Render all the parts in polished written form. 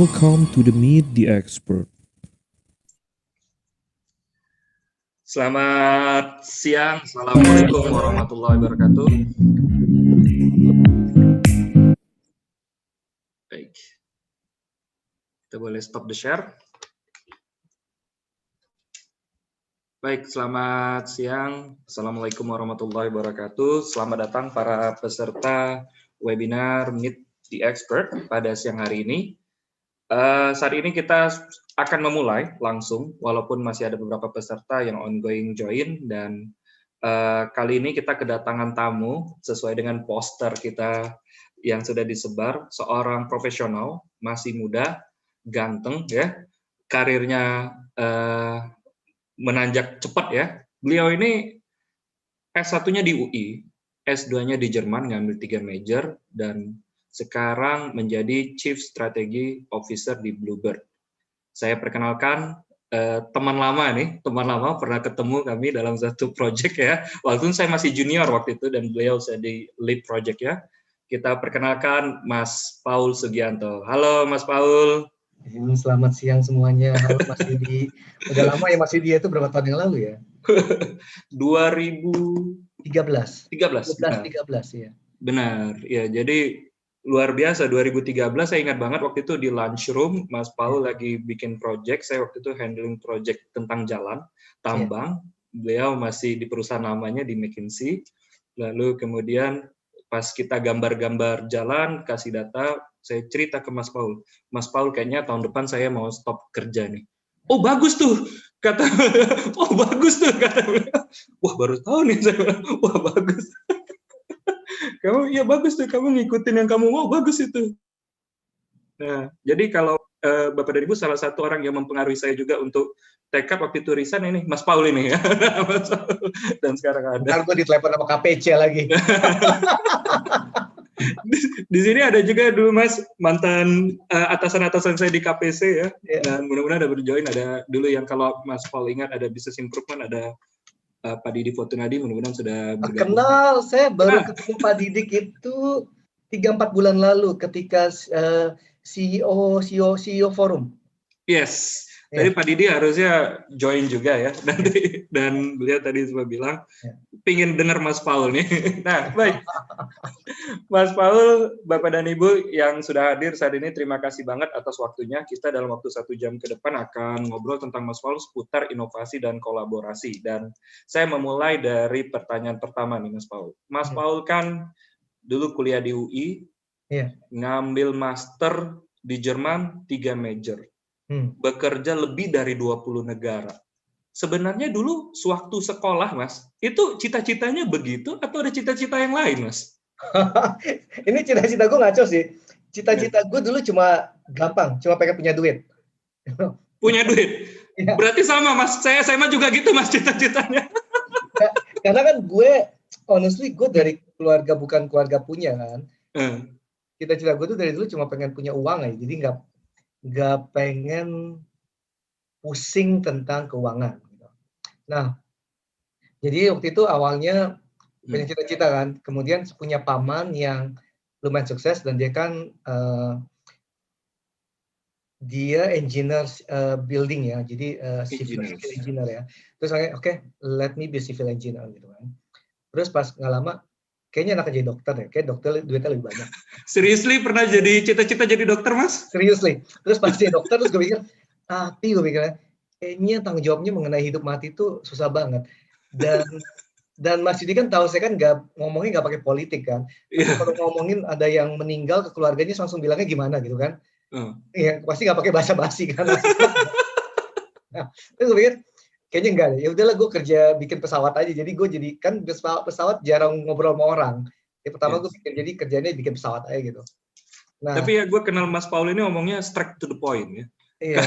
Welcome to the Meet the Expert. Selamat siang, Assalamualaikum warahmatullahi wabarakatuh. Baik, kita boleh stop the share. Baik, selamat siang, Assalamualaikum warahmatullahi wabarakatuh. Selamat datang para peserta webinar Meet the Expert pada siang hari ini. Saat ini kita akan memulai langsung, walaupun masih ada beberapa peserta yang ongoing join, dan kali ini kita kedatangan tamu sesuai dengan poster kita yang sudah disebar, seorang profesional, masih muda, ganteng, ya, karirnya menanjak cepat ya. Beliau ini S1-nya di UI, S2-nya di Jerman, ngambil 3 major, dan sekarang menjadi Chief Strategy Officer di Bluebird. Saya perkenalkan teman lama nih, teman lama pernah ketemu kami dalam satu project ya. Walaupun saya masih junior waktu itu dan beliau saya di lead project ya. Kita perkenalkan Mas Paul Sugianto. Halo Mas Paul. Selamat siang semuanya. Halo Mas Didi. Udah lama ya Mas Didi, itu berapa tahun yang lalu ya? 2013. 13 ya. Benar. Ya, jadi luar biasa 2013 saya ingat banget waktu itu di lunchroom Mas Paul lagi bikin project, saya waktu itu handling project tentang jalan tambang. Beliau masih di perusahaan namanya di McKinsey. Lalu kemudian pas kita gambar-gambar jalan, kasih data, saya cerita ke Mas Paul. Mas Paul kayaknya tahun depan saya mau stop kerja nih. Oh bagus tuh, kata. Oh bagus tuh, kata. Wah baru tahu nih saya. Wah bagus. Kamu ya bagus tuh, kamu ngikutin yang kamu mau, bagus itu. Nah, jadi kalau Bapak dan Ibu, salah satu orang yang mempengaruhi saya juga untuk tekad waktu itu resign ini Mas Paul ini ya. Dan sekarang ada. Ntar gue ditelepon sama KPC lagi. Di sini ada juga dulu Mas mantan atasan-atasan saya di KPC ya. Dan mudah-mudahan ada berjoin, ada dulu yang kalau Mas Paul ingat ada business improvement, ada Pak Didi Fortunadi, mudah-mudahan sudah bergabung. Kenal, saya baru ketemu Pak Didik itu 3-4 bulan lalu ketika CEO forum. Yes, tadi Pak Didi harusnya join juga ya, dan beliau tadi sempat bilang pingin dengar Mas Paul nih. Nah, baik, Mas Paul, Bapak dan Ibu yang sudah hadir saat ini, terima kasih banget atas waktunya. Kita dalam waktu 1 jam ke depan akan ngobrol tentang Mas Paul seputar inovasi dan kolaborasi. Dan saya memulai dari pertanyaan pertama nih Mas Paul. Mas Paul kan dulu kuliah di UI, ngambil master di Jerman 3 major, bekerja lebih dari 20 negara. Sebenarnya dulu sewaktu sekolah, Mas, itu cita-citanya begitu atau ada cita-cita yang lain, Mas? Ini cita-cita gue ngaco sih. Cita-cita gue dulu cuma gampang, cuma pengen punya duit. Punya duit? Ya. Berarti sama, Mas. Saya SMA juga gitu, Mas, cita-citanya. Karena kan gue, honestly, gue dari keluarga bukan keluarga punya kan. Cita-cita gue tuh dari dulu cuma pengen punya uang aja. Jadi nggak pengen pusing tentang keuangan. Nah, jadi waktu itu awalnya punya cita-cita kan, kemudian punya paman yang lumayan sukses dan dia kan dia engineer building ya, jadi civil engineer ya. Terus oke, let me be civil engineer gitu kan. Terus pas nggak lama, kayaknya enak jadi dokter ya, kayak dokter duitnya lebih banyak. Seriously pernah jadi cita-cita jadi dokter, Mas? Seriously. Terus pas jadi dokter, terus gue pikir, tapi gue pikirnya, kayaknya tanggung jawabnya mengenai hidup mati itu susah banget. Dan Mas Didi kan tahu, saya kan ngomongnya nggak pakai politik kan. Kalau ngomongin ada yang meninggal ke keluarganya langsung bilangnya gimana gitu kan. Iya, pasti nggak pakai basa-basi kan. Nah, terus gue pikir kayaknya enggak deh. Ya udahlah, gue kerja bikin pesawat aja. Jadi gue jadi kan pesawat jarang ngobrol sama orang. Yang pertama gue pikir jadi kerjanya bikin pesawat aja gitu. Nah, tapi ya gue kenal Mas Paul ini ngomongnya straight to the point ya. Iya.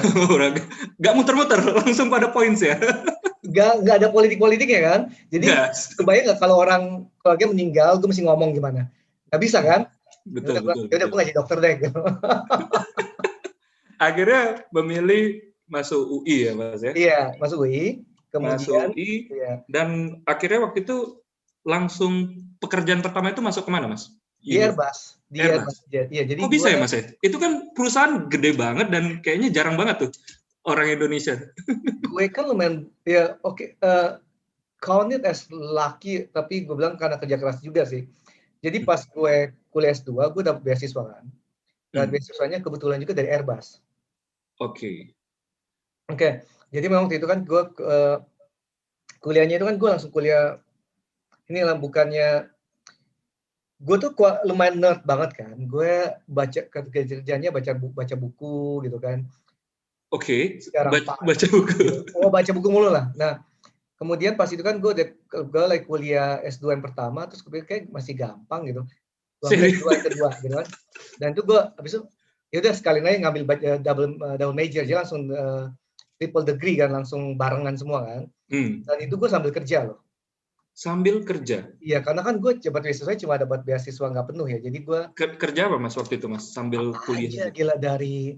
Gak muter-muter, langsung pada points ya. Gak ada politik-politiknya kan. Jadi kebayang nggak kalau orang keluarga meninggal, gue mesti ngomong gimana? Gak bisa kan? Betul. Yaudah gue ngaji dokter deh. Akhirnya memilih masuk UI ya Mas ya? Iya, masuk UI. Kemudian, masuk UI, dan akhirnya waktu itu langsung pekerjaan pertama itu masuk kemana Mas? Di Airbus. Di Airbus. Iya, jadi Kok bisa ya Mas? Itu kan perusahaan gede banget dan kayaknya jarang banget tuh orang Indonesia. gue kan lumayan ya oke, count it as lucky, tapi gue bilang karena kerja keras juga sih. Jadi pas gue kuliah S2, gue dapet beasiswa kan. Dan beasiswanya kebetulan juga dari Airbus. Oke. Oke, jadi memang waktu itu kan gue kuliahnya itu kan gue langsung kuliah, inilah bukannya, gue tuh lumayan nerd banget kan. Gue baca kerjanya baca buku gitu kan. Oke, Sekarang baca buku. baca buku mulu lah. Nah, kemudian pas itu kan gue lagi kuliah S2 yang pertama, terus gue pikir kayak masih gampang gitu. Gue ambil S2 yang kedua gitu kan. Dan itu gue habis itu ya udah sekalian aja ngambil double major aja, langsung triple degree kan, langsung barengan semua kan. Dan itu gue sambil kerja loh. Sambil kerja? Iya, karena kan gue dapat beasiswa cuma dapat beasiswa nggak penuh ya. Jadi gue kerja apa Mas waktu itu Mas? Sambil kuliah? Aja gila, dari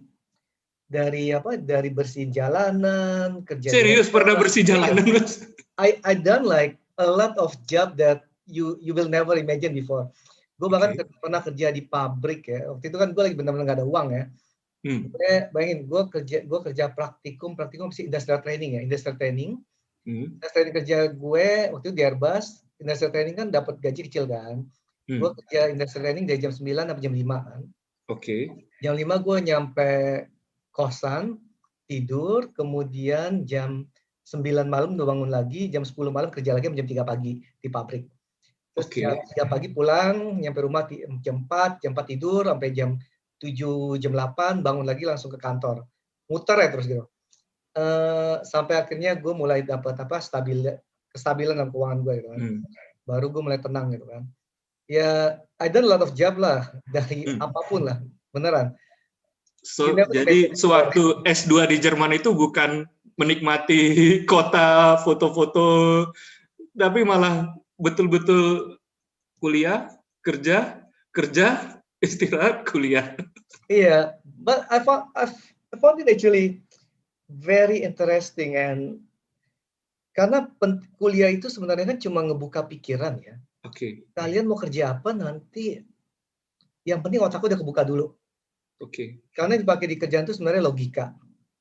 bersihin jalanan, kerja di Serius pernah bersih jalanan Mas? I done like a lot of job that you will never imagine before. Gue bahkan pernah kerja di pabrik ya. Waktu itu kan gue lagi benar-benar nggak ada uang ya. Bayangin, gue kerja praktikum sih, industrial training ya, industrial training. Industrial training kerja gue waktu itu di Airbus. Industrial training kan dapat gaji kecil kan. Gue kerja industrial training dari jam 9 sampai jam 5 kan. Jam 5 gue nyampe kosan, tidur, kemudian jam 9 malam udah bangun lagi, jam 10 malam kerja lagi jam 3 pagi di pabrik. Terus jam 3 pagi pulang, nyampe rumah jam 4 tidur sampai jam 7, jam 8 bangun lagi langsung ke kantor. Muter ya terus gitu. Sampai akhirnya gue mulai dapat kestabilan dalam keuangan gue gitu kan. Baru gue mulai tenang gitu kan. Ya, I done a lot of job lah, dari apapun lah, beneran. Jadi sewaktu S2 di Jerman itu bukan menikmati kota, foto-foto, tapi malah betul-betul kuliah, kerja, istirahat, kuliah. Iya, but I found it actually very interesting, and karena kuliah itu sebenarnya kan cuma ngebuka pikiran ya. Kalian mau kerja apa nanti, yang penting otakku udah kebuka dulu. Karena dipakai di kerjaan itu sebenarnya logika.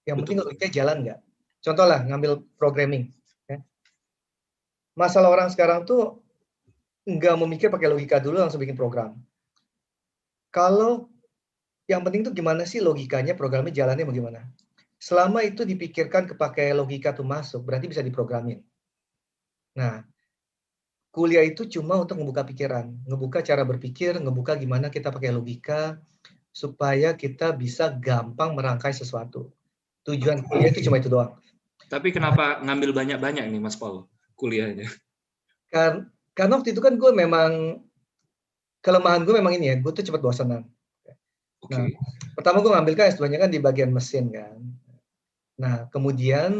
Yang penting logika jalan nggak. Contoh lah, ngambil programming. Ya. Masalah orang sekarang tuh nggak memikir pakai logika dulu, langsung bikin program. Kalau yang penting tuh gimana sih logikanya, programnya jalannya bagaimana. Selama itu dipikirkan kepakai logika tuh masuk, berarti bisa diprogramin. Nah, kuliah itu cuma untuk ngebuka pikiran, ngebuka cara berpikir, ngebuka gimana kita pakai logika, supaya kita bisa gampang merangkai sesuatu. Tujuan kuliah itu cuma itu doang. Tapi kenapa ngambil banyak-banyak nih Mas Paul kuliahnya? Karena waktu itu kan gue memang, kelemahan gue memang ini ya, gue tuh cepat bosanan. Nah, pertama gue ngambil kan S2-nya kan di bagian mesin kan. Nah, kemudian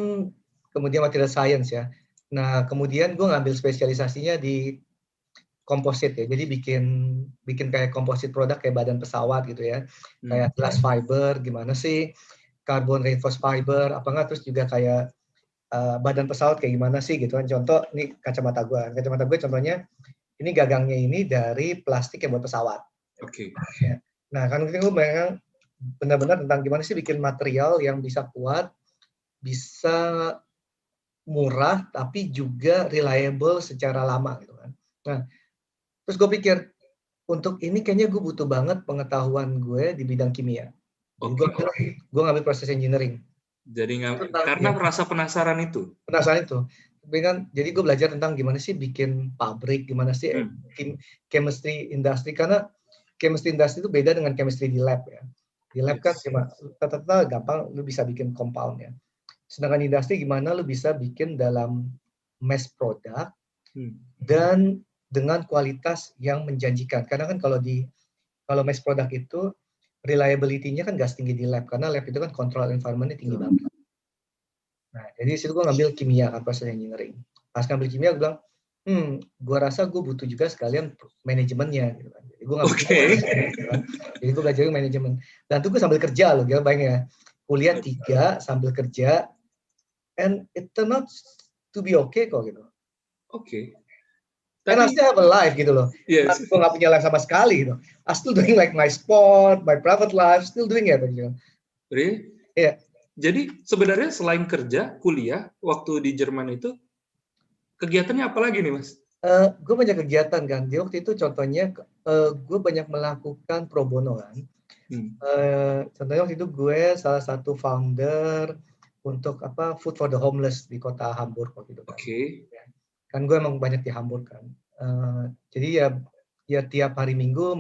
material science ya. Nah, kemudian gue ngambil spesialisasinya di komposit ya. Jadi bikin kayak komposit produk kayak badan pesawat gitu ya. Kayak glass fiber, gimana sih carbon reinforced fiber, apa enggak, terus juga kayak badan pesawat kayak gimana sih gitu kan. Contoh ini kacamata gue contohnya ini gagangnya ini dari plastik yang buat pesawat. Nah, kan gue memang benar-benar tentang gimana sih bikin material yang bisa kuat, bisa murah, tapi juga reliable secara lama gitu kan. Nah, terus gue pikir, untuk ini kayaknya gue butuh banget pengetahuan gue di bidang kimia. Gue ngambil proses engineering. Jadi karena merasa penasaran itu? Penasaran itu. Jadi gue belajar tentang gimana sih bikin pabrik, gimana sih chemistry industri, karena chemistry industri itu beda dengan chemistry di lab ya. Di lab kan cuma gampang, lu bisa bikin compound ya. Sedangkan industri gimana lu bisa bikin dalam mass product dan dengan kualitas yang menjanjikan. Karena kan kalau mass product itu reliability-nya kan nggak setinggi di lab, karena lab itu kan control environment-nya tinggi banget. Nah, jadi situ gue ngambil kimia kan, proses engineering. Pas ngambil kimia gue bilang, gue rasa gue butuh juga sekalian manajemennya gitu kan. Jadi gue ngambil gitu kan. Jadi gue belajar manajemen. Dan itu gue sambil kerja loh, bayangin ya. Kuliah 3 sambil kerja, and it turned out to be okay kok gitu. And I Tapi still have a life gitu loh. yes, Tapi gue nggak punya life sama sekali gitu. I still doing like my sport, my private life, still doing it gitu. really? Iya. Jadi sebenarnya selain kerja, kuliah, waktu di Jerman itu kegiatannya apa lagi nih, Mas? Gue banyak kegiatan kan. Di waktu itu contohnya gue banyak melakukan pro bono kan. Contohnya waktu itu gue salah satu founder untuk Food for the Homeless di kota Hamburg waktu itu kan. Oke. Kan gue emang banyak di Hamburg kan. Jadi ya tiap hari Minggu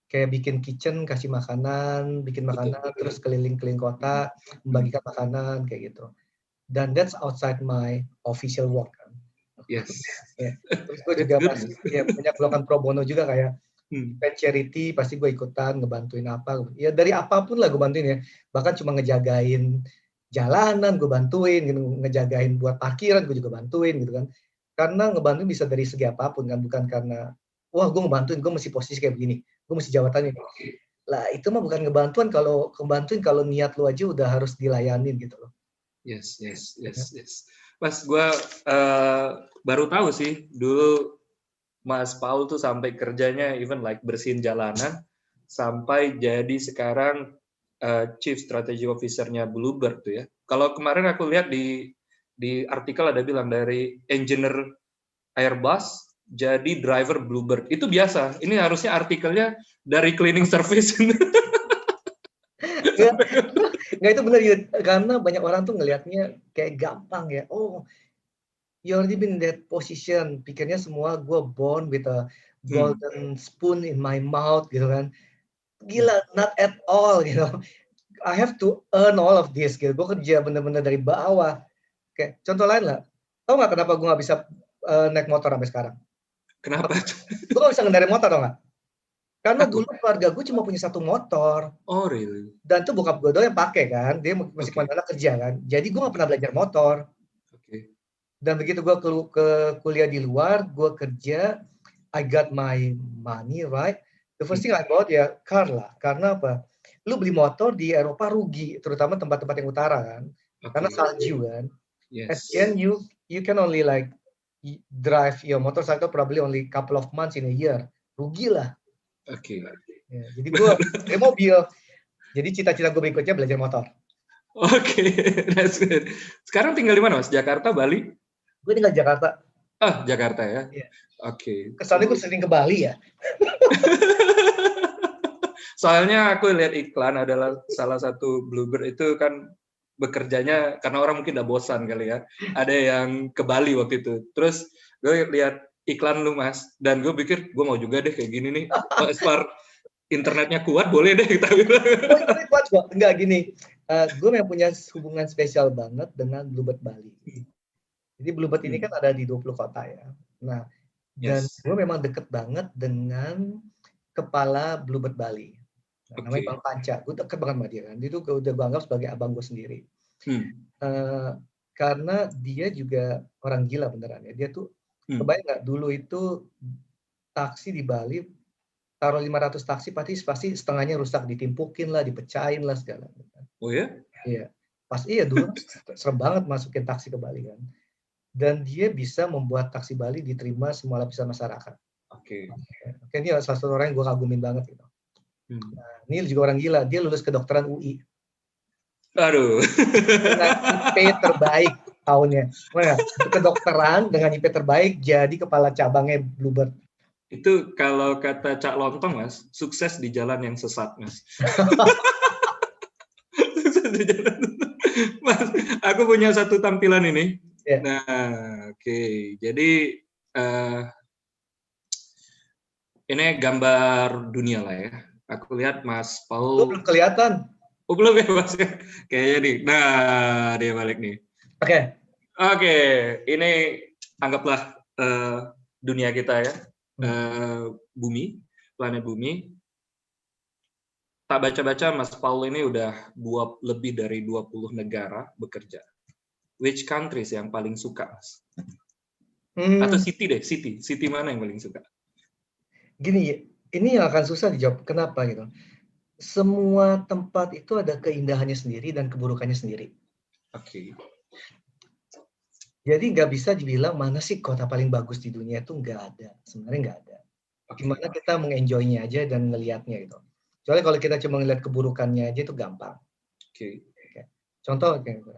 kayak bikin kitchen, kasih makanan, bikin makanan, terus keliling-keliling kota, membagikan makanan kayak gitu. Dan that's outside my official work kan. Yes. Ya. Terus gue juga masih banyak melakukan pro bono juga kayak event charity, pasti gue ikutan ngebantuin apa. Ya dari apapun lah gue bantuin ya. Bahkan cuma ngejagain jalanan gue bantuin, gitu. Ngejagain buat parkiran gue juga bantuin gitu kan. Karena ngebantuin bisa dari segi apapun kan, bukan karena wah gue ngebantuin, gue mesti posisi kayak begini, gue mesti jabatannya. Lah itu mah bukan ngebantuin kalau niat lu aja udah harus dilayanin gitu loh. Yes. Mas, gue baru tahu sih dulu Mas Paul tuh sampai kerjanya even like bersihin jalanan sampai jadi sekarang Chief Strategy Officer-nya Bluebird tuh ya. Kalau kemarin aku lihat di artikel ada bilang dari engineer Airbus jadi driver Bluebird. Itu biasa. Ini harusnya artikelnya dari cleaning service. Nggak itu benar ya, karena banyak orang tuh ngelihatnya kayak gampang ya. Oh, you already been in that position. Pikirnya semua gue born with a golden spoon in my mouth gitu kan. Gila, not at all gitu. I have to earn all of this gitu. Gue kerja bener-bener dari bawah. Oke, contoh lain lah. Tahu nggak kenapa gue nggak bisa naik motor sampai sekarang? Kenapa? Gue nggak bisa ngendarin motor, tau nggak? Karena dulu keluarga gue cuma punya satu motor. Oh really? Dan tuh bokap gue doang yang pakai kan. Dia masih kemana-mana kerja kan. Jadi gue nggak pernah belajar motor. Dan begitu gue ke kuliah di luar, gue kerja, I got my money, right? The first thing I bought ya car lah. Karena apa? Lu beli motor di Eropa rugi, terutama tempat-tempat yang utara kan. Karena salju kan. Yes. And you can only like drive your motorcycle probably only couple of months in a year. Rugi lah. Oke. Ya, jadi gue beli mobil. Jadi cita-cita gue berikutnya belajar motor. Oke, that's good. Sekarang tinggal di mana, Mas? Jakarta, Bali? Gue tinggal di Jakarta. Jakarta ya. Yeah. Oke. Kesannya gue sering ke Bali ya. Soalnya aku lihat iklan adalah salah satu Bluebird itu kan bekerjanya karena orang mungkin udah bosan kali ya. Ada yang ke Bali waktu itu. Terus gue lihat iklan lu, Mas, dan gue pikir gue mau juga deh kayak gini nih. Internetnya kuat boleh deh kita bilang. Kuat kok. Enggak gini. Gue memang punya hubungan spesial banget dengan Bluebird Bali. Jadi Bluebird ini kan ada di 20 kota ya. Nah, dan gue memang deket banget dengan kepala Bluebird Bali. Nah, namanya Bang Panca. Gue deket banget sama dia kan. Dia tuh udah gue anggap sebagai abang gue sendiri. Karena dia juga orang gila beneran ya. Dia tuh kebayang nggak dulu itu taksi di Bali taruh 500 taksi pasti setengahnya rusak, ditimpukin lah, dipecahin lah segala. Oh ya? Iya. Dulu serem banget masukin taksi ke Bali kan. Dan dia bisa membuat taksi Bali diterima semua lapisan masyarakat. Oke, ini salah satu orang yang gue kagumin banget gitu. Nah, ini juga orang gila, dia lulus kedokteran UI. Aduh. Dengan IP terbaik tahunnya. Kedokteran dengan IP terbaik jadi kepala cabangnya Bluebird. Itu kalau kata Cak Lontong, Mas, sukses di jalan yang sesat, Mas. Sukses di jalan. Mas, aku punya satu tampilan ini. Yeah. Nah, oke. Jadi ini gambar dunia lah ya. Aku lihat Mas Paul. Belum kelihatan. Oh, belum ya, Mas? Kayaknya nih. Nah, dia balik nih. Oke. Ini anggaplah dunia kita ya. Bumi, planet Bumi. Tak baca-baca Mas Paul ini udah lebih dari 20 negara bekerja. Which countries yang paling suka, Mas? Atau city deh, city mana yang paling suka? Gini, ini yang akan susah dijawab. Kenapa gitu? Semua tempat itu ada keindahannya sendiri dan keburukannya sendiri. Oke. Jadi nggak bisa dibilang mana sih kota paling bagus di dunia, itu nggak ada. Sebenarnya nggak ada. Oke. Gimana kita mengenjoynya aja dan ngelihatnya gitu. Soalnya kalau kita cuma ngelihat keburukannya aja itu gampang. Oke. Contoh kayak gitu.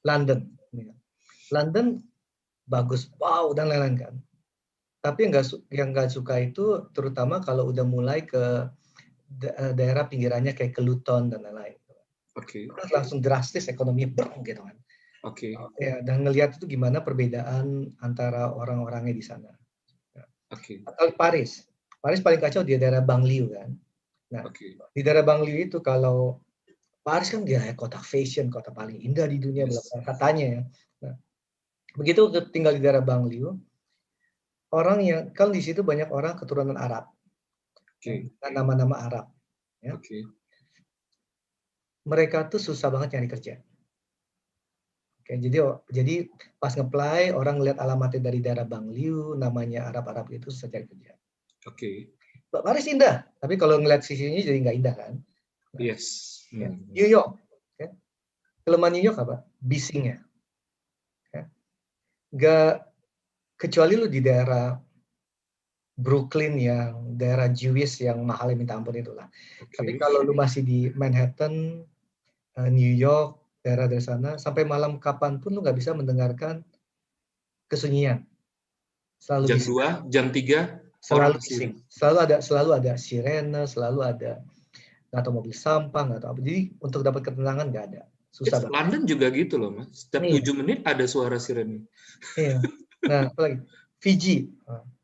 London. London bagus, wow dan lain-lain kan. Tapi yang nggak suka itu terutama kalau udah mulai ke daerah pinggirannya kayak ke Luton dan lain-lain. Oke. Langsung drastis ekonominya gitu kan. Oke. Ya, dan ngelihat itu gimana perbedaan antara orang-orangnya di sana. Oke. Atau Paris. Paris paling kacau di daerah Banlieue kan. Nah, Oke. di daerah Banlieue itu kalau Paris kan dia kota fashion, kota paling indah di dunia Yes. katanya ya. Nah, begitu tinggal di daerah Banlieue, orang yang kan di situ banyak orang keturunan Arab, Oke. nama-nama Arab. Ya. Oke. Mereka tuh susah banget nyari kerja. Oke, jadi pas nge-apply orang lihat alamatnya dari daerah Banlieue, namanya Arab-Arab itu susah cari kerja. Oke. Paris indah, tapi kalau ngeliat sisinya jadi nggak indah kan. Nah, Yes. ya. New York, ya. Kelemahan New York apa? Bisingnya. Ya. Nggak, kecuali lu di daerah Brooklyn yang daerah Jewish yang mahalnya minta ampun itulah. Tapi Oke. kalau lu masih di Manhattan, New York, daerah dari sana, sampai malam kapanpun lu nggak bisa mendengarkan kesunyian. Selalu Jam bising. 2, jam 3 orang Selalu kesini. bising. Selalu ada sirene, selalu ada atau mobil sampah atau apa. Jadi untuk dapat ketenangan nggak ada. Susah banget. London juga gitu loh, Mas. Setiap 7 menit ada suara sirene. Iya. Nah, apalagi Fiji.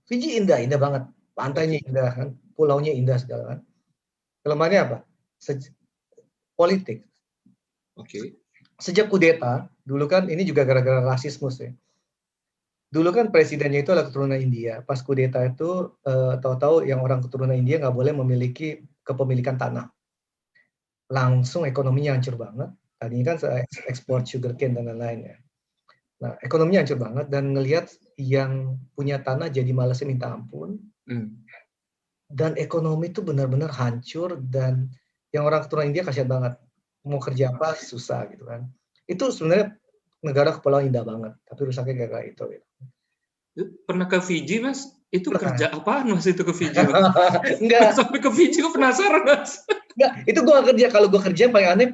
Fiji indah banget. Pantainya indah kan, pulaunya indah segala kan. Kelemahannya apa? Politik. Oke. Sejak kudeta, dulu kan ini juga gara-gara rasisme ya. Dulu kan presidennya itu adalah keturunan India. Pas kudeta itu tahu-tahu yang orang keturunan India nggak boleh memiliki kepemilikan tanah. Langsung ekonominya hancur banget. Tadinya kan ekspor sugarcane dan lain-lain ya. Nah, ekonominya hancur banget dan ngelihat yang punya tanah jadi malasnya minta ampun. Dan ekonomi itu benar-benar hancur dan yang orang keturunan India kasihan banget. Mau kerja apa susah gitu kan. Itu sebenarnya negara kepulauan indah banget, tapi rusaknya gara-gara itu. Gitu. Pernah ke Fiji, Mas? Itu kerja apaan, Mas, itu ke Fiji? Enggak. Sampai ke Fiji, gue penasaran, Mas. Enggak, itu gue gak kerja. Kalau gue kerja yang paling aneh,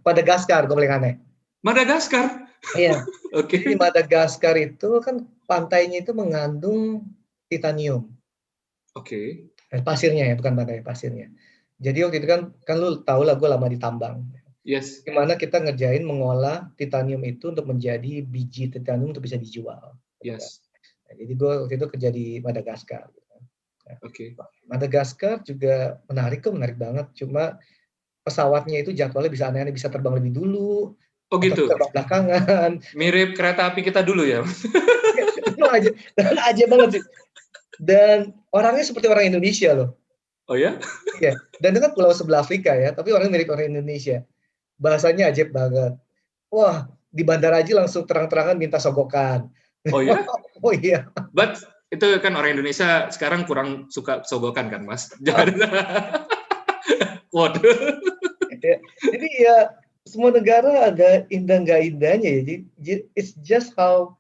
Madagaskar, gue paling aneh. Madagaskar? Iya. Oke. Jadi Madagaskar itu kan pantainya itu mengandung titanium. Oke. Pasirnya ya, bukan pantai, pasirnya. Jadi waktu itu kan lu tau lah gue lama di tambang. Yes. Gimana kita ngerjain mengolah titanium itu untuk menjadi biji titanium untuk bisa dijual. Yes. Nah, jadi gue waktu itu kerja di Madagaskar. Nah, Oke. Madagaskar juga menarik banget. Cuma pesawatnya itu jadwalnya bisa aneh-aneh, bisa terbang lebih dulu, Oh gitu. terbang belakangan. Mirip kereta api kita dulu ya. Itu aja banget sih. Dan orangnya seperti orang Indonesia loh. Oh ya? Iya. Dan itu kan pulau sebelah Afrika ya, tapi orangnya mirip orang Indonesia. Bahasanya ajaib banget. Wah, di bandara aja langsung terang-terangan minta sogokan. Oh ya? Oh iya. But itu kan orang Indonesia sekarang kurang suka sogokan kan, Mas? Jangan. Waduh. Jadi ya semua negara ada indah nggak indahnya ya. Jadi it's just how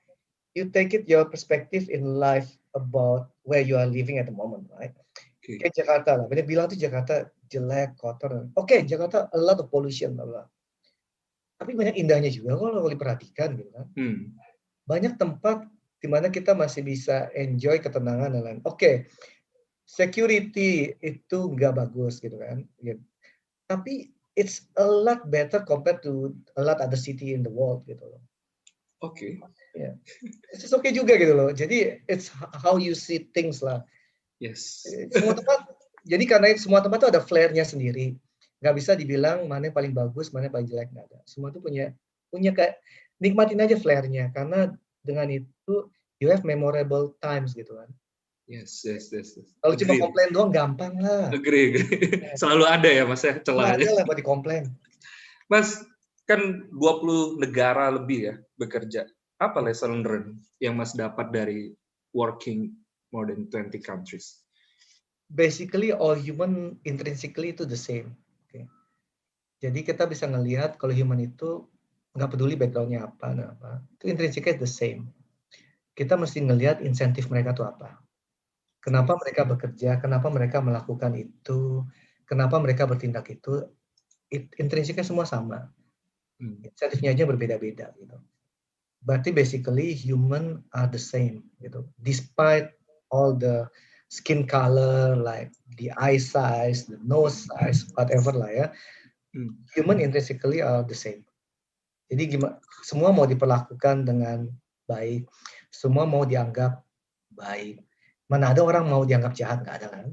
you take it your perspective in life about where you are living at the moment, right? Okay. Kayak Jakarta lah. Banyak bilang tuh Jakarta jelek, kotor. Oke, Jakarta a lot of pollution lah. Tapi banyak indahnya juga kalau diperhatikan gitu kan. Banyak tempat di mana kita masih bisa enjoy ketenangan dan lain. Oke, security itu nggak bagus gitu kan. Gitu. Tapi it's a lot better compared to a lot other city in the world gitu loh. Oke. Ya, it's okay juga gitu loh. Jadi it's how you see things lah. Yes. Semua tempat. Jadi karena semua tempat itu ada flair-nya sendiri. Nggak bisa dibilang mana yang paling bagus, mana yang paling jelek, nggak ada. Semua itu punya kayak nikmatin aja flair-nya karena dengan itu you have memorable times gitu kan. Yes. Kalau cuma komplain doang gampang lah. Agree. Selalu ada ya Mas ya celahnya. Ada lah buat dikomplain. Mas, kan 20 negara lebih ya bekerja. Apa lesson learned yang Mas dapat dari working more than 20 countries? Basically all human intrinsically itu the same. Okay. Jadi kita bisa ngelihat kalau human itu nggak peduli background-nya apa, itu intrinsically the same. Kita mesti ngelihat insentif mereka tuh apa. Kenapa mereka bekerja, kenapa mereka melakukan itu, kenapa mereka bertindak itu, intrinsiknya semua sama. Insentifnya aja berbeda-beda gitu. Berarti basically human are the same gitu. Despite all the skin color, like the eye size, the nose size, whatever lah ya, human intrinsically are the same. Jadi gimana? Semua mau diperlakukan dengan baik, semua mau dianggap baik. Mana ada orang mau dianggap jahat, nggak ada kan?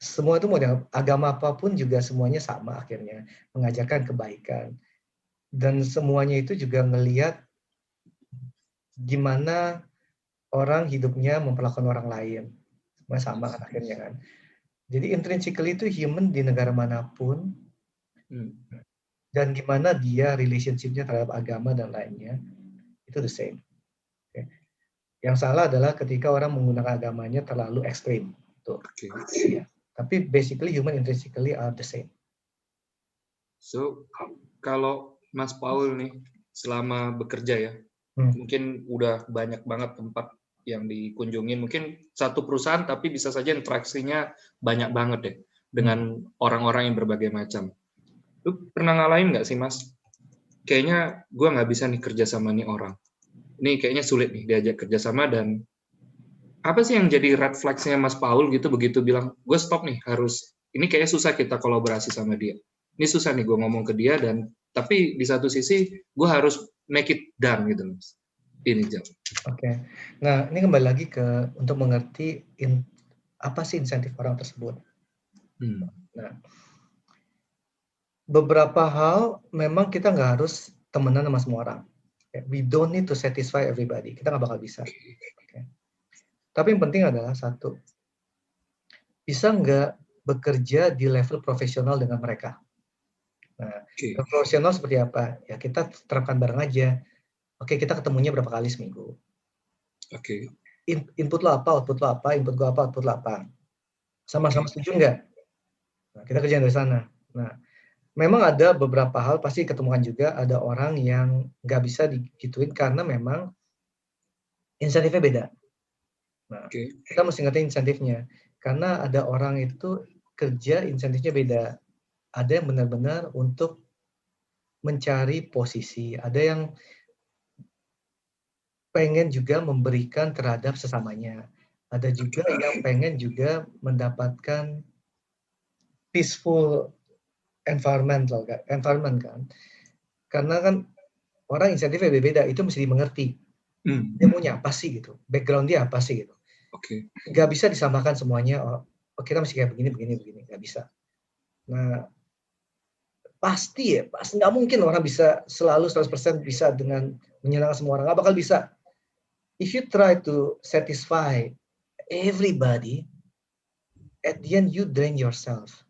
Semua itu mau dianggap, agama apapun juga semuanya sama akhirnya, mengajarkan kebaikan. Dan semuanya itu juga ngelihat gimana orang hidupnya memperlakukan orang lain. Semua sama kan akhirnya kan. Jadi intrinsically itu human di negara manapun, dan gimana dia relationship-nya terhadap agama dan lainnya, itu the same. Okay. Yang salah adalah ketika orang menggunakan agamanya terlalu ekstrim. Tuh. Ya. Tapi basically human intrinsically are the same. So, kalau Mas Paul nih, selama bekerja ya, mungkin udah banyak banget tempat yang dikunjungin, mungkin satu perusahaan tapi bisa saja interaksinya banyak banget deh, dengan orang-orang yang berbagai macam. Lu pernah ngalamin nggak sih Mas? Kayaknya gue nggak bisa nih kerja sama nih orang. Ini kayaknya sulit nih diajak kerja sama, dan apa sih yang jadi red flags-nya Mas Paul gitu begitu bilang, gue stop nih, harus, ini kayaknya susah kita kolaborasi sama dia. Ini susah nih gue ngomong ke dia, dan tapi di satu sisi gue harus make it done gitu Mas. Ini jam. Oke. Nah, ini kembali lagi ke untuk mengerti apa sih insentif orang tersebut. Nah, beberapa hal memang kita nggak harus temenan sama semua orang. We don't need to satisfy everybody. Kita nggak bakal bisa. Okay. Tapi yang penting adalah satu, bisa nggak bekerja di level profesional dengan mereka. Nah, profesional seperti apa? Ya kita terapkan bareng aja. Oke, kita ketemunya berapa kali seminggu. Oke. Input lo apa, output lo apa, input gua apa, output lo apa. Sama-sama setuju nggak? Nah, kita kerjain dari sana. Nah, memang ada beberapa hal pasti ketemukan juga, ada orang yang nggak bisa digituin karena memang insentifnya beda. Nah, kita mesti ngerti insentifnya. Karena ada orang itu kerja insentifnya beda. Ada yang benar-benar untuk mencari posisi. Ada yang pengen juga memberikan terhadap sesamanya. Ada juga yang pengen juga mendapatkan peaceful environment kan. Karena kan orang insentifnya beda-beda, itu mesti dimengerti. Dia maunya apa sih gitu, background dia apa sih gitu. Nggak bisa disamakan semuanya, oh kita mesti kayak begini, nggak bisa. Nah, pasti nggak mungkin orang bisa selalu 100% bisa dengan menyenangkan semua orang, nggak bakal bisa. If you try to satisfy everybody, at the end you drain yourself.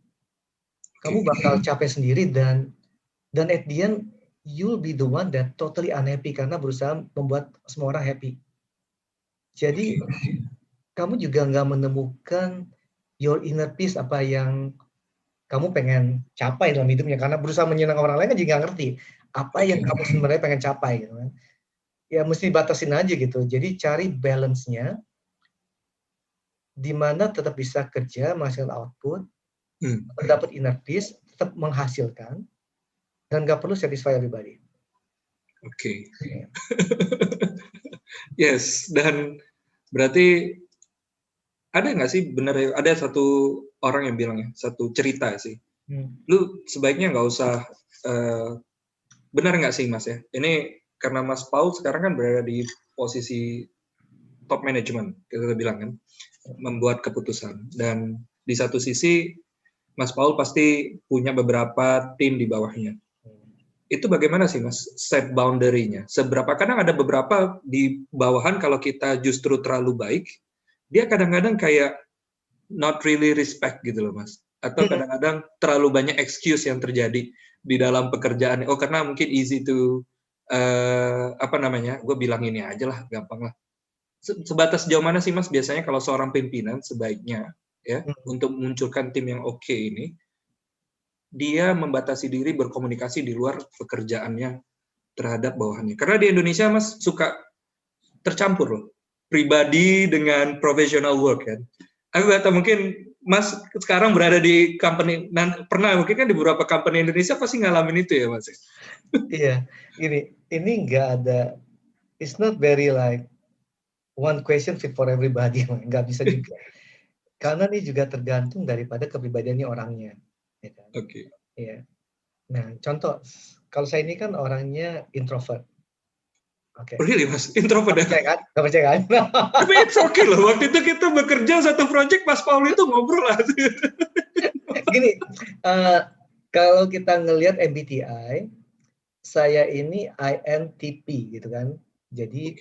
Kamu bakal capek sendiri, dan at the end you'll be the one that totally unhappy karena berusaha membuat semua orang happy. Jadi kamu juga nggak menemukan your inner peace, apa yang kamu pengen capai dalam hidupnya, karena berusaha menyenangkan orang lain kan juga nggak ngerti apa yang kamu sebenarnya pengen capai gitu kan. Ya mesti batasin aja gitu. Jadi cari balance-nya di mana tetap bisa kerja, menghasilkan output, mendapat inner peace, tetap menghasilkan, dan nggak perlu satisfy everybody. Oke. Yes, dan berarti ada nggak sih benar, ada satu orang yang bilang ya, satu cerita sih. Lu sebaiknya nggak usah, benar nggak sih Mas ya? Ini karena Mas Paul sekarang kan berada di posisi top management, kita bilang kan, membuat keputusan. Dan di satu sisi Mas Paul pasti punya beberapa tim di bawahnya. Itu bagaimana sih Mas set boundary-nya? Seberapa, kadang ada beberapa di bawahan kalau kita justru terlalu baik, dia kadang-kadang kayak not really respect gitu loh Mas. Atau kadang-kadang terlalu banyak excuse yang terjadi di dalam pekerjaan. Oh karena mungkin easy to, gue bilang ini aja lah, gampang lah. Sebatas sejauh mana sih Mas biasanya kalau seorang pimpinan sebaiknya ya untuk memunculkan tim yang oke ini, dia membatasi diri berkomunikasi di luar pekerjaannya terhadap bawahannya. Karena di Indonesia Mas suka tercampur loh, pribadi dengan professional work kan. Aku nggak tahu, mungkin Mas sekarang berada di company, pernah mungkin kan di beberapa company Indonesia pasti ngalamin itu ya Mas. Iya, ini nggak ada, it's not very like one question fit for everybody, nggak bisa juga. Karena ini juga tergantung daripada kepribadiannya orangnya. Ya kan? Oke. Iya. Nah, contoh, kalau saya ini kan orangnya introvert. Oke. Really Mas, introvert ya? Percaya kan? Nggak percaya kan? Tapi it's okay loh, waktu itu kita bekerja satu project, Mas Paul itu ngobrol lah. Gini, kalau kita ngelihat MBTI, saya ini INTP gitu kan. Jadi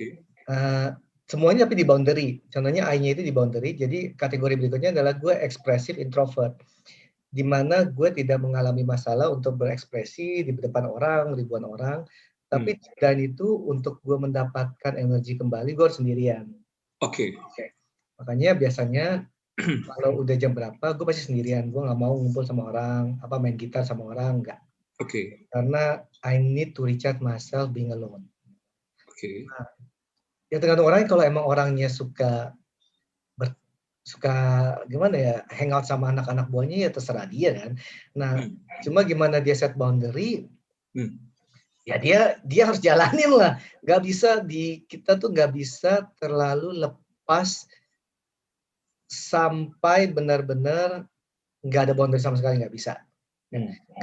semuanya tapi di boundary. Contohnya I-nya itu di boundary. Jadi kategori berikutnya adalah gue expressive introvert, di mana gue tidak mengalami masalah untuk berekspresi di depan orang, ribuan orang. Tapi dan itu untuk gue mendapatkan energi kembali, gue harus sendirian. Oke. Makanya biasanya kalau udah jam berapa, gue pasti sendirian. Gue nggak mau ngumpul sama orang, main gitar sama orang, enggak. Karena I need to recharge myself being alone. Nah, ya tergantung orang, kalau emang orangnya suka gimana ya, hangout sama anak-anak buahnya, ya terserah dia kan. Nah, cuma gimana dia set boundary, ya dia harus jalanin lah. Nggak bisa kita tuh nggak bisa terlalu lepas sampai benar-benar nggak ada boundary sama sekali, nggak bisa.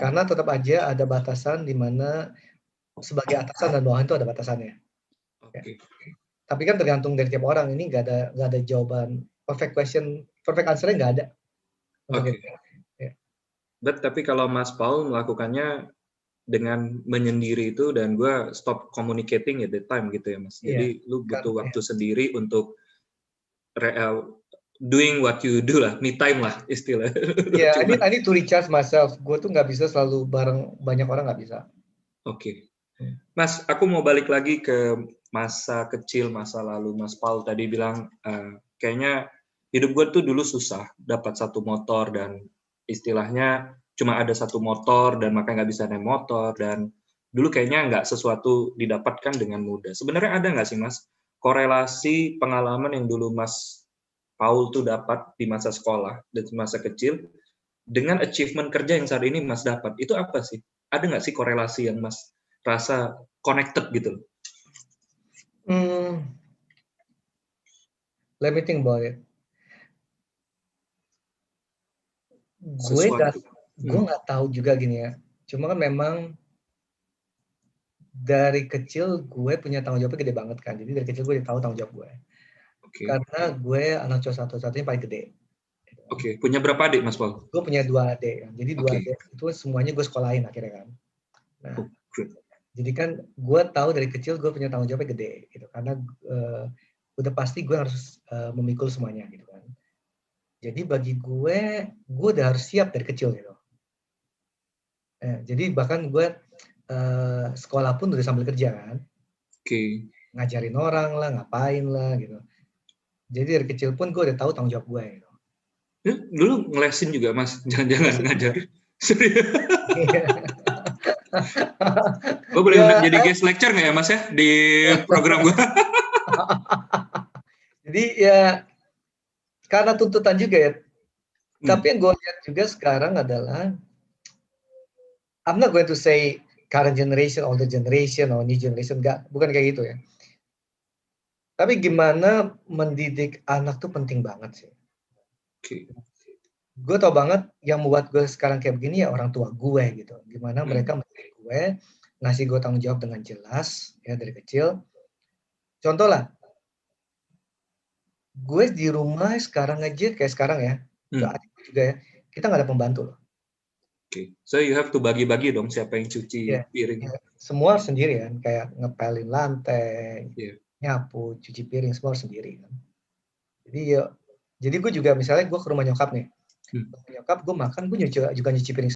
Karena tetap aja ada batasan di mana sebagai atasan dan bawahan itu ada batasannya. Tapi kan tergantung dari tiap orang. Ini nggak ada jawaban perfect question, perfect answer-nya nggak ada. Tapi kalau Mas Paul melakukannya dengan menyendiri itu, dan gue stop communicating at the time gitu ya Mas. Jadi lu butuh waktu sendiri untuk doing what you do lah, me time lah istilah. Iya, I need to recharge myself. Gue tuh nggak bisa selalu bareng banyak orang, nggak bisa. Oke. Mas, aku mau balik lagi ke masa kecil, masa lalu. Mas Paul tadi bilang, kayaknya hidup gue tuh dulu susah, dapat satu motor, dan istilahnya cuma ada satu motor, dan makanya nggak bisa naik motor, dan dulu kayaknya nggak sesuatu didapatkan dengan mudah. Sebenarnya ada nggak sih Mas, korelasi pengalaman yang dulu Mas Paul tuh dapat di masa sekolah, dan masa kecil, dengan achievement kerja yang saat ini Mas dapat? Itu apa sih? Ada nggak sih korelasi yang Mas rasa connected gitu? Let me think about it. Gue nggak tahu juga gini ya. Cuma kan memang dari kecil gue punya tanggung jawabnya gede banget kan. Jadi dari kecil gue tahu tanggung jawab gue. Karena gue anak cowok satu-satunya paling gede. Punya berapa adik Mas Paul? Gue punya 2 adik. Jadi 2 adik itu semuanya gue sekolahin akhirnya kan. Nah, jadi kan gue tahu dari kecil gue punya tanggung jawabnya gede gitu. Karena udah pasti gue harus memikul semuanya gitu kan. Jadi bagi gue udah harus siap dari kecil gitu. Jadi bahkan gue sekolah pun udah sambil kerja kan. Ngajarin orang lah, ngapain lah gitu. Jadi dari kecil pun gue udah tahu tanggung jawab gue gitu. Dulu ngelesin juga Mas, jangan-jangan ngajar. Gue boleh jadi guest lecture nggak ya Mas ya di program gue? Jadi ya karena tuntutan juga ya. Tapi yang gue lihat juga sekarang adalah, I'm not going to say current generation, older generation, or new generation, bukan kayak gitu ya. Tapi gimana mendidik anak tuh penting banget sih. Gue tau banget yang membuat gue sekarang kayak begini ya orang tua gue gitu. Gimana mereka mendidik gue, ngasih gue tanggung jawab dengan jelas ya dari kecil. Contoh lah, gue di rumah sekarang aja kayak sekarang ya, adik juga ya, kita nggak ada pembantu loh. So you have to bagi-bagi dong siapa yang cuci piring. Semua sendiri kan, kayak ngepelin lantai, nyapu, cuci piring, semua sendiri kan. Jadi gue juga misalnya gue ke rumah nyokap nih, nyokap gue makan, gue juga nyuci piring